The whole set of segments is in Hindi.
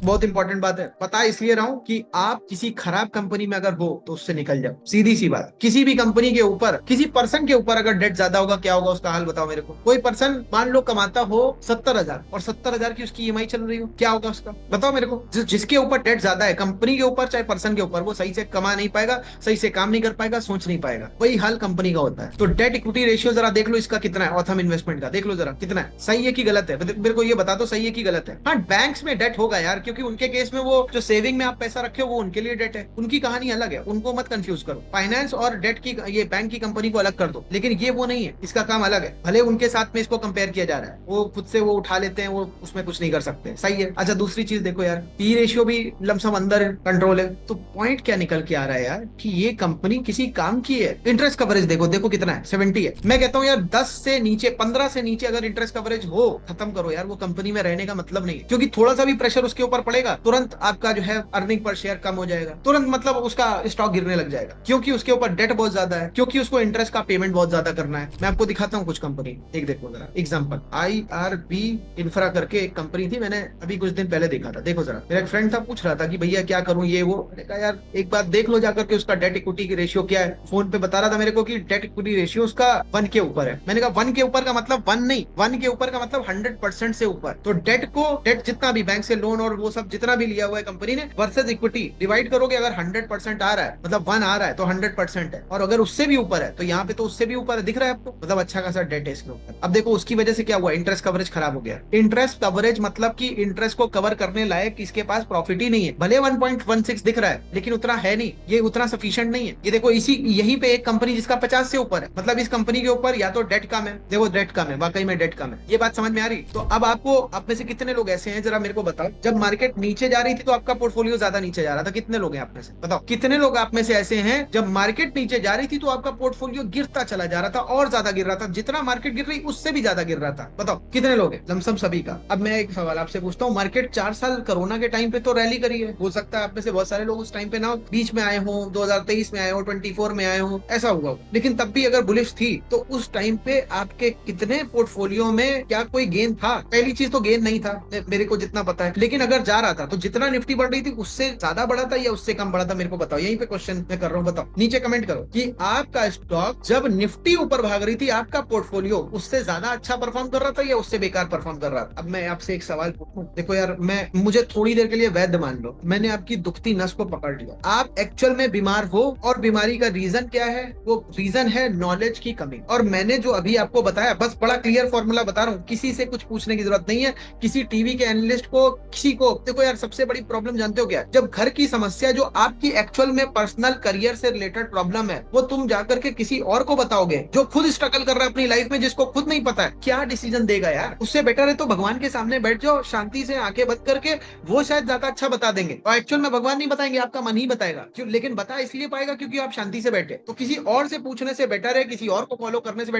बहुत इंपॉर्टेंट बात है, बता इसलिए रहा हूँ कि आप किसी खराब कंपनी में अगर हो तो उससे निकल जाओ, सीधी सी बात। किसी भी कंपनी के ऊपर, किसी पर्सन के ऊपर अगर डेट ज्यादा होगा, क्या होगा उसका हाल बताओ मेरे को। कोई पर्सन मान लो कमाता हो 70,000 और 70,000 की उसकी ईएमआई चल रही हो, क्या होगा उसका बताओ मेरे को। जिसके ऊपर डेट ज्यादा है, कंपनी के ऊपर चाहे पर्सन के ऊपर, वो सही से कमा नहीं पाएगा, सही से काम नहीं कर पाएगा, सोच नहीं पाएगा। वही हाल कंपनी का होता है। तो डेट इक्विटी रेशियो जरा देख लो इसका कितना है, ऑथम इन्वेस्टमेंट का देख लो जरा कितना है, सही है कि गलत है, मेरे को ये बता दो, सही है कि गलत है। हाँ, बैंक्स में डेट होगा यार, क्योंकि उनके केस में वो जो सेविंग में आप पैसा रखे हो वो उनके लिए डेट है, उनकी कहानी अलग है, उनको मत कंफ्यूज करो। फाइनेंस और डेट की, ये बैंक की कंपनी को अलग कर दो, लेकिन ये वो नहीं है, इसका काम अलग है। भले उनके साथ में इसको कंपेयर किया जा रहा है, वो खुद से वो उठा लेते हैं, वो उसमें कुछ नहीं कर सकते, सही है। अच्छा, दूसरी चीज देखो यार, पी रेशियो भी लमसम अंदर कंट्रोल है। तो पॉइंट क्या निकल के आ रहा है यार, कि ये कंपनी किसी काम की है। इंटरेस्ट कवरेज देखो, देखो कितना है, 70 है। मैं कहता हूँ यार 10 से नीचे, 15 से नीचे अगर इंटरेस्ट कवरेज हो, खत्म करो यार, वो कंपनी में रहने का मतलब नहीं है। क्योंकि थोड़ा सा भी प्रेशर उसके ऊपर पड़ेगा, तुरंत आपका जो है अर्निंग पर शेयर कम हो जाएगा, तुरंत मतलब उसका स्टॉक गिरने लग जाएगा, क्योंकि उसके ऊपर डेट बहुत ज्यादा है, क्योंकि उसको इंटरेस्ट का पेमेंट बहुत ज्यादा करना है। मैं आपको दिखाता हूँ कुछ कंपनी, एक देखो जरा एग्जांपल, IRB इंफ्रा करके एक कंपनी थी, मैंने अभी कुछ दिन पहले देखा था। देखो जरा, मेरा एक फ्रेंड था, पूछ रहा था कि भैया क्या करूं ये वो। मैंने कहा यार एक बात देख लो जाकर के, उसका डेट इक्विटी की रेशियो क्या है। फोन पे बता रहा था मेरे को कि डेट इक्विटी रेशियो उसका 1 के ऊपर है। मैंने कहा 1 के ऊपर का मतलब 1 नहीं, 1 के ऊपर का मतलब 100% से ऊपर। तो डेट जितना भी बैंक से लोन और वो सब जितना भी लिया हुआ है कंपनी ने, वर्सेज इक्विटी डिवाइड करोगे, अगर 100% आ रहा है मतलब 1 आ रहा है तो 100% है, और अगर उससे भी ऊपर है तो यहाँ पे तो उससे भी ऊपर है, दिख रहा है आपको, मतलब अच्छा खासा डेट है इसके ऊपर। अब देखो उसकी वजह से क्या हुआ, इंटरेस्ट कवरेज खराब हो गया। इंटरेस्ट कवरेज मतलब कि इंटरेस्ट को कवर करने लायक इसके पास प्रॉफिट ही नहीं है। भले 1.16 दिख रहा है, लेकिन उतना है नहीं, ये उतना सफिशिएंट नहीं है। ये देखो इसी यहीं पे एक कंपनी जिसका 50 से ऊपर है, मतलब इस कंपनी के ऊपर या तो डेट कम है, देखो डेट कम है, वाकई में डेट कम है। ये बात समझ में आ रही। तो अब आपको, आप में से कितने लोग ऐसे हैं जरा मेरे को बताओ, जब मार्केट नीचे जा रही थी तो आपका पोर्टफोलियो ज्यादा नीचे जा रहा था, कितने लोग हैं आप में से बताओ, कितने लोग आप में से ऐसे हैं जब मार्केट नीचे जा रही थी तो आपका पोर्टफोलियो गिरता चला जा रहा था, और ज्यादा गिर रहा था, जितना मार्केट गिर रही उससे भी ज्यादा गिर रहा था। बताओ कितने लोग हैं, लमसम सभी का। अब मैं एक सवाल आपसे पूछता हूँ, मार्केट 4 साल कोरोना के टाइम पे तो रैली करी है, हो सकता है आप में से बहुत सारे लोग उस टाइम पे ना बीच में आए हो, 2023 में आए हो, 24 में आए हो, ऐसा हुआ हो। लेकिन तब भी अगर बुलिश थी तो उस टाइम पे आपके कितने पोर्टफोलियो में क्या कोई गेन था? पहली चीज तो गेन नहीं था मेरे को जितना पता है, लेकिन अगर जा रहा था तो जितना निफ्टी बढ़ रही थी उससे ज्यादा बढ़ा था या उससे कम बढ़ा था, मेरे को बताओ। यहीं पे क्वेश्चन मैं कर रहा हूँ, बताओ नीचे कमेंट करो कि आपका स्टॉक जब निफ्टी ऊपर भाग रही थी, आपका पोर्टफोलियो उससे ज्यादा अच्छा परफॉर्म कर रहा था या उससे बेकार परफॉर्म कर रहा था? अब मैं आपसे एक सवाल पूछूं, देखो यार, मुझे थोड़ी देर के लिए वैद्य मान लो, मैंने आपकी दुखती नस को पकड़ लिया, आप एक्चुअल में बीमार हो, और बीमारी का रीजन क्या है? वो रीजन है नॉलेज की कमी। और मैंने जो अभी आपको बताया, बस बड़ा क्लियर फॉर्मूला बता रहा हूँ, किसी से कुछ पूछने की जरूरत नहीं है, किसी टीवी के एनालिस्ट को, किसी को। देखो यार, सबसे बड़ी प्रॉब्लम जानते हो क्या? जब घर की समस्या जो आपकी एक्चुअल में पर्सनल करियर से रिलेटेड प्रॉब्लम है, वो तुम जाकर के किसी और को बताओगे जो खुद स्ट्रगल कर रहा है अपनी लाइफ में, जिसको खुद नहीं पता है, क्या डिसीजन देगा यार? उससे बेटर है तो भगवान के सामने बैठ जाओ, शांति से आंखें बंद करके, वो शायद ज्यादा अच्छा बता देंगे। और एक्चुअल में भगवान नहीं बताएंगे, आपका मन ही बताएगा। क्यों? लेकिन बता इसलिए पाएगा क्योंकि आप शांति से बैठे। तो किसी और से पूछने से बेटर है, किसी और को फॉलो करने से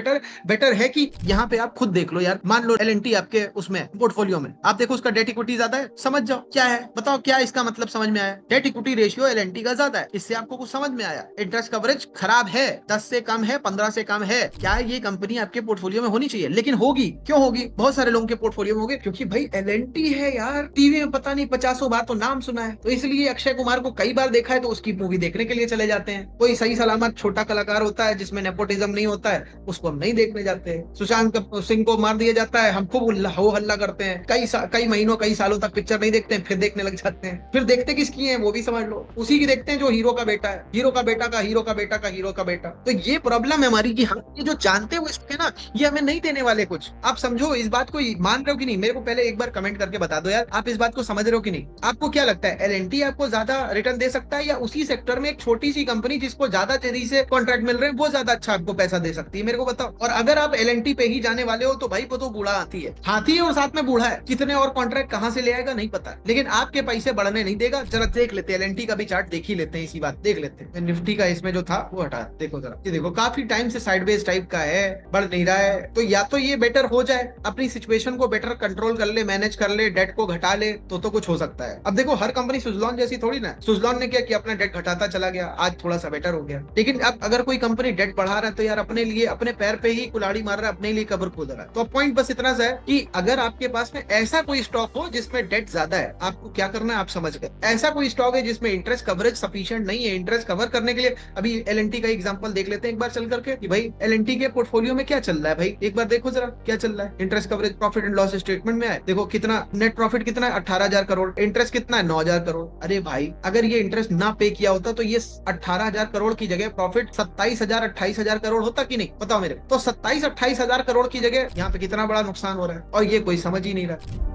बेटर है कि यहाँ पे आप खुद देख लो यार। मान लो LNT आपके उसमें पोर्टफोलियो में, आप देखो उसका डेट इक्विटी ज्यादा है, समझ जाओ क्या है, बताओ क्या इसका मतलब समझ में आया? डेट इक्विटी रेशियो LNT का ज्यादा है, इससे आपको कुछ समझ में आया? इंटरेस्ट कवरेज खराब है, 10 से कम है, 15 से कम है। क्या ये कंपनी आपके पोर्टफोलियो में होनी चाहिए? लेकिन होगी, क्यों होगी? बहुत सारे लोगों के पोर्टफोलियो में होगी, क्योंकि भाई LNT है यार, टीवी में पता नहीं 50 बार तो नाम सुना है, तो इसलिए अक्षय कुमार को कई बार देखा है तो उसकी मूवी देखने के लिए चले जाते हैं। कोई सही सलामत छोटा कलाकार होता है जिसमें नेपोटिज्म नहीं होता है, उसको हम नहीं देखने जाते हैं। सुशांत सिंह को मार दिया जाता है, हम खूब हो हल्ला करते हैं, कई महीनों कई सालों तक पिक्चर नहीं देखते हैं, फिर देखने लग जाते हैं। फिर देखते किसकी है वो भी समझ लो, उसी की देखते हैं जो हीरो का बेटा है, हीरो का बेटा का हीरो का बेटा का हीरो का बेटा। तो ये प्रॉब्लम है हमारी कि हम ये जो जानते हो इसके ना, ये हमें नहीं देने वाले कुछ। आप समझो इस बात को, मान रहे हो कि नहीं? मेरे को पहले एक बार कमेंट करके बता दो यार, आप इस बात को समझ रहे हो कि नहीं? आपको क्या लगता है, LNT आपको ज्यादा रिटर्न दे सकता है, या उसी सेक्टर में एक छोटी सी कंपनी जिसको ज्यादा तेजी से कॉन्ट्रैक्ट मिल रहे हैं वो ज्यादा अच्छा आपको पैसा दे सकती है? मेरे को बताओ। और अगर आप LNT पे ही जाने वाले हो तो भाई वो तो बूढ़ा हाथी है और साथ में बूढ़ा है, कितने और कॉन्ट्रैक्ट कहां से ले आएगा नहीं पता, लेकिन आपके पैसे बढ़ने नहीं देगा। जरा देख लेते हैं LNT का भी चार्ट, देख ही लेते हैं, इसी बात देख लेते हैं। निफ्टी का इसमें जो था वो हटा, देखो जरा, ये देखो काफी टाइम से साइडवेज टाइप का है, बढ़ नहीं रहा है। तो या तो ये बेटर हो जाए, अपनी सिचुएशन को बेटर कंट्रोल कर ले, मैनेज कर ले, डेट को घटा ले, तो कुछ हो सकता है। अब देखो हर कंपनी सुजलॉन जैसी थोड़ी ना। सुजलॉन ने क्या किया, अपना डेट घटाता चला गया, आज थोड़ा सा बेटर हो गया। लेकिन अब अगर कोई कंपनी डेट बढ़ा रहा है तो यार अपने लिए, अपने पैर पे ही कुल्हाड़ी मार रहा है, अपने लिए कब्र खोद रहा है। तो पॉइंट बस इतना सा है कि अगर आपके पास में ऐसा कोई स्टॉक हो जिसमें डेट ज्यादा ज्यादा है, आपको क्या करना है आप समझ गए। ऐसा कोई स्टॉक है जिसमें इंटरेस्ट कवरेज सफिशिएंट नहीं है, इंटरेस्ट कवर करने के लिए। अभी एलएनटी का एग्जांपल देख लेते हैं एक बार चल करके कि भाई एलएनटी के पोर्टफोलियो में क्या चल रहा है, भाई एक बार देखो जरा क्या चल रहा है। Interest coverage profit and loss statement में आए, देखो कितना नेट प्रॉफिट कितना है 18,000 करोड़, इंटरेस्ट कितना है 9,000 करोड़। अरे भाई अगर ये इंटरेस्ट ना पे किया होता तो ये 18,000 करोड़ की जगह प्रॉफिट 27,000 28,000 करोड़ होता कि नहीं, बताओ मेरे को। तो 27 28,000 करोड़ की जगह यहाँ पे कितना बड़ा नुकसान हो रहा है और ये कोई समझ ही नहीं रहा।